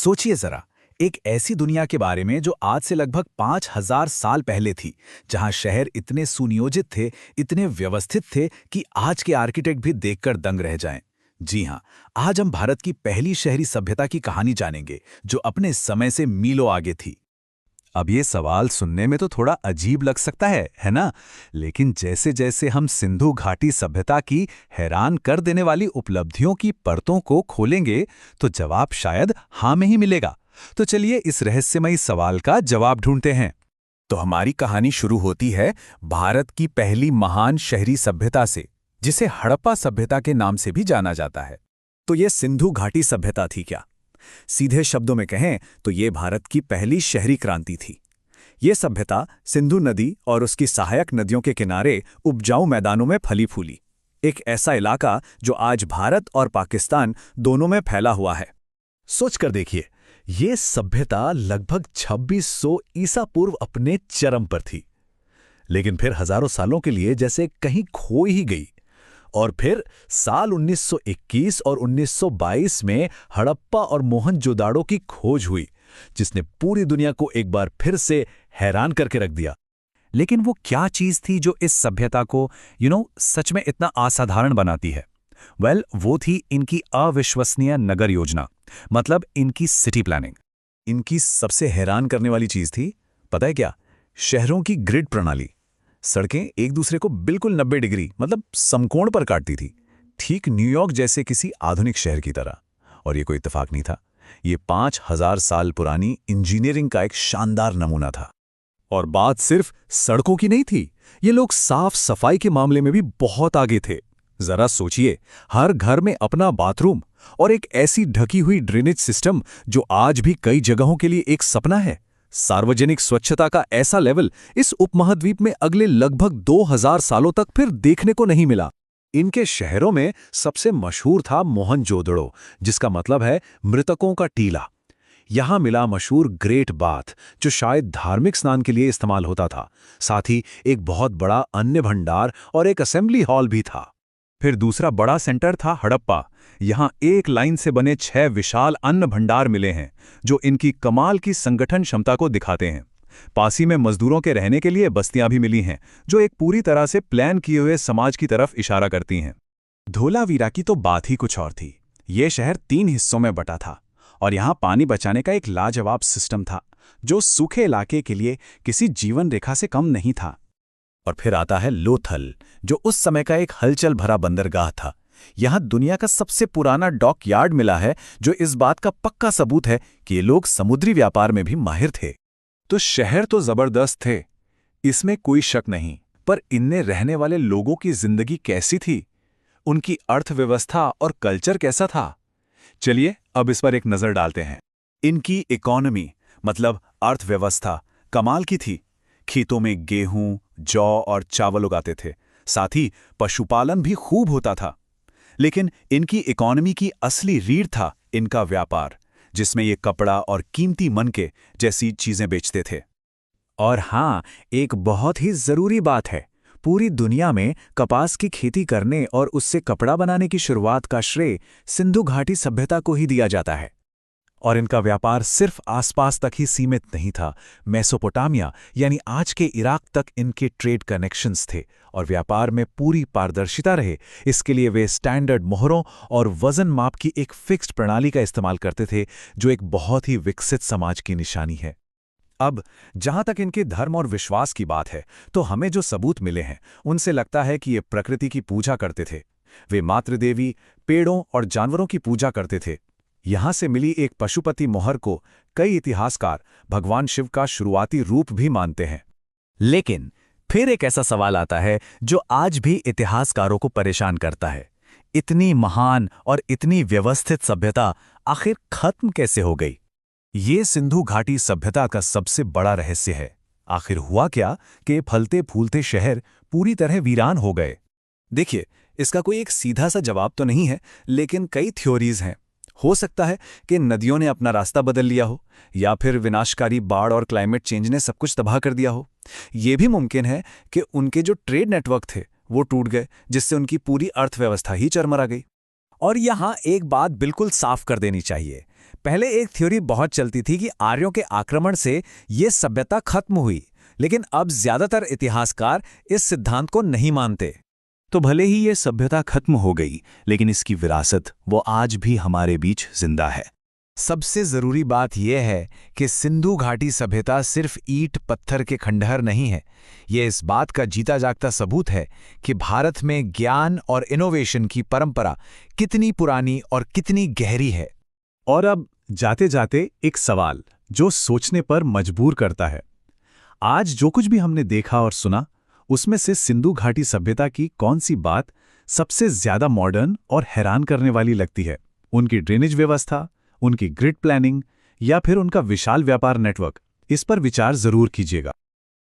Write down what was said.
सोचिए जरा, एक ऐसी दुनिया के बारे में जो आज से लगभग 5000 साल पहले थी, जहां शहर इतने सुनियोजित थे, इतने व्यवस्थित थे कि आज के आर्किटेक्ट भी देखकर दंग रह जाएं। जी हां, आज हम भारत की पहली शहरी सभ्यता की कहानी जानेंगे, जो अपने समय से मीलों आगे थी। अब ये सवाल सुनने में तो थोड़ा अजीब लग सकता है ना? लेकिन जैसे जैसे हम सिंधु घाटी सभ्यता की हैरान कर देने वाली उपलब्धियों की परतों को खोलेंगे, तो जवाब शायद हाँ में ही मिलेगा। तो चलिए इस रहस्यमयी सवाल का जवाब ढूंढते हैं। तो हमारी कहानी शुरू होती है भारत की पहली महान शहरी सभ्यता से, जिसे हड़प्पा सभ्यता के नाम से भी जाना जाता है। तो ये सिंधु घाटी सभ्यता थी क्या? सीधे शब्दों में कहें तो ये भारत की पहली शहरी क्रांति थी। ये सभ्यता सिंधु नदी और उसकी सहायक नदियों के किनारे उपजाऊ मैदानों में फली फूली। एक ऐसा इलाका जो आज भारत और पाकिस्तान दोनों में फैला हुआ है। सोचकर देखिए, ये सभ्यता लगभग 2600 ईसा पूर्व अपने चरम पर थी, लेकिन फिर हजारों सालों के लिए जैसे कहीं खो ही गई। और फिर साल 1921 और 1922 में हड़प्पा और मोहनजोदाड़ो की खोज हुई, जिसने पूरी दुनिया को एक बार फिर से हैरान करके रख दिया। लेकिन वो क्या चीज थी जो इस सभ्यता को सच में इतना असाधारण बनाती है? वो थी इनकी अविश्वसनीय नगर योजना, मतलब इनकी सिटी प्लानिंग। इनकी सबसे हैरान करने वाली चीज थी, पता है क्या? शहरों की ग्रिड प्रणाली। सड़कें एक दूसरे को बिल्कुल 90 डिग्री मतलब समकोण पर काटती थी, ठीक न्यूयॉर्क जैसे किसी आधुनिक शहर की तरह। और ये कोई इत्तेफाक नहीं था, ये 5000 साल पुरानी इंजीनियरिंग का एक शानदार नमूना था। और बात सिर्फ सड़कों की नहीं थी, ये लोग साफ सफाई के मामले में भी बहुत आगे थे। जरा सोचिए, हर घर में अपना बाथरूम और एक ऐसी ढकी हुई ड्रेनेज सिस्टम जो आज भी कई जगहों के लिए एक सपना है। सार्वजनिक स्वच्छता का ऐसा लेवल इस उपमहाद्वीप में अगले लगभग 2000 सालों तक फिर देखने को नहीं मिला। इनके शहरों में सबसे मशहूर था मोहनजोदड़ो, जिसका मतलब है मृतकों का टीला। यहां मिला मशहूर ग्रेट बाथ, जो शायद धार्मिक स्नान के लिए इस्तेमाल होता था। साथ ही एक बहुत बड़ा अन्न भंडार और एक असेंबली हॉल भी था। फिर दूसरा बड़ा सेंटर था हड़प्पा। यहाँ एक लाइन से बने 6 विशाल अन्न भंडार मिले हैं, जो इनकी कमाल की संगठन क्षमता को दिखाते हैं। पास ही में मजदूरों के रहने के लिए बस्तियां भी मिली हैं, जो एक पूरी तरह से प्लान किए हुए समाज की तरफ इशारा करती हैं। धोलावीरा की तो बात ही कुछ और थी। ये शहर 3 हिस्सों में बटा था, और यहाँ पानी बचाने का एक लाजवाब सिस्टम था, जो सूखे इलाके के लिए किसी जीवन रेखा से कम नहीं था। और फिर आता है लोथल, जो उस समय का एक हलचल भरा बंदरगाह था। यहां दुनिया का सबसे पुराना डॉक यार्ड मिला है, जो इस बात का पक्का सबूत है कि ये लोग समुद्री व्यापार में भी माहिर थे। तो शहर तो जबरदस्त थे, इसमें कोई शक नहीं, पर इनमें रहने वाले लोगों की जिंदगी कैसी थी? उनकी अर्थव्यवस्था और कल्चर कैसा था? चलिए अब इस पर एक नजर डालते हैं। इनकी इकोनॉमी मतलब अर्थव्यवस्था कमाल की थी। खेतों में गेहूं, जौ और चावल उगाते थे, साथ ही पशुपालन भी खूब होता था। लेकिन इनकी इकोनॉमी की असली रीढ़ था इनका व्यापार, जिसमें ये कपड़ा और कीमती मनके जैसी चीजें बेचते थे। और हाँ, एक बहुत ही जरूरी बात है, पूरी दुनिया में कपास की खेती करने और उससे कपड़ा बनाने की शुरुआत का श्रेय सिंधु घाटी सभ्यता को ही दिया जाता है। और इनका व्यापार सिर्फ आसपास तक ही सीमित नहीं था। मेसोपोटामिया यानी आज के इराक तक इनके ट्रेड कनेक्शंस थे, और व्यापार में पूरी पारदर्शिता रहे, इसके लिए वे स्टैंडर्ड मोहरों और वजन माप की एक फिक्स्ड प्रणाली का इस्तेमाल करते थे, जो एक बहुत ही विकसित समाज की निशानी है। अब जहां तक इनके धर्म और विश्वास की बात है, तो हमें जो सबूत मिले हैं उनसे लगता है कि ये प्रकृति की पूजा करते थे। वे मातृदेवी, पेड़ों और जानवरों की पूजा करते थे। यहां से मिली एक पशुपति मोहर को कई इतिहासकार भगवान शिव का शुरुआती रूप भी मानते हैं। लेकिन फिर एक ऐसा सवाल आता है जो आज भी इतिहासकारों को परेशान करता है। इतनी महान और इतनी व्यवस्थित सभ्यता आखिर खत्म कैसे हो गई? ये सिंधु घाटी सभ्यता का सबसे बड़ा रहस्य है। आखिर हुआ क्या कि फलते फूलते शहर पूरी तरह वीरान हो गए? देखिए, इसका कोई एक सीधा सा जवाब तो नहीं है, लेकिन कई थ्योरीज हैं। हो सकता है कि नदियों ने अपना रास्ता बदल लिया हो, या फिर विनाशकारी बाढ़ और क्लाइमेट चेंज ने सब कुछ तबाह कर दिया हो। यह भी मुमकिन है कि उनके जो ट्रेड नेटवर्क थे वो टूट गए, जिससे उनकी पूरी अर्थव्यवस्था ही चरमरा गई। और यहां एक बात बिल्कुल साफ कर देनी चाहिए, पहले एक थ्योरी बहुत चलती थी कि आर्यों के आक्रमण से ये सभ्यता खत्म हुई, लेकिन अब ज्यादातर इतिहासकार इस सिद्धांत को नहीं मानते। तो भले ही ये सभ्यता खत्म हो गई, लेकिन इसकी विरासत वो आज भी हमारे बीच जिंदा है। सबसे जरूरी बात यह है कि सिंधु घाटी सभ्यता सिर्फ ईंट पत्थर के खंडहर नहीं है। ये इस बात का जीता जागता सबूत है कि भारत में ज्ञान और इनोवेशन की परंपरा कितनी पुरानी और कितनी गहरी है। और अब जाते जाते एक सवाल जो सोचने पर मजबूर करता है। आज जो कुछ भी हमने देखा और सुना, उसमें से सिंधु घाटी सभ्यता की कौन सी बात सबसे ज्यादा मॉडर्न और हैरान करने वाली लगती है? उनकी ड्रेनेज व्यवस्था, उनकी ग्रिड प्लानिंग, या फिर उनका विशाल व्यापार नेटवर्क? इस पर विचार जरूर कीजिएगा।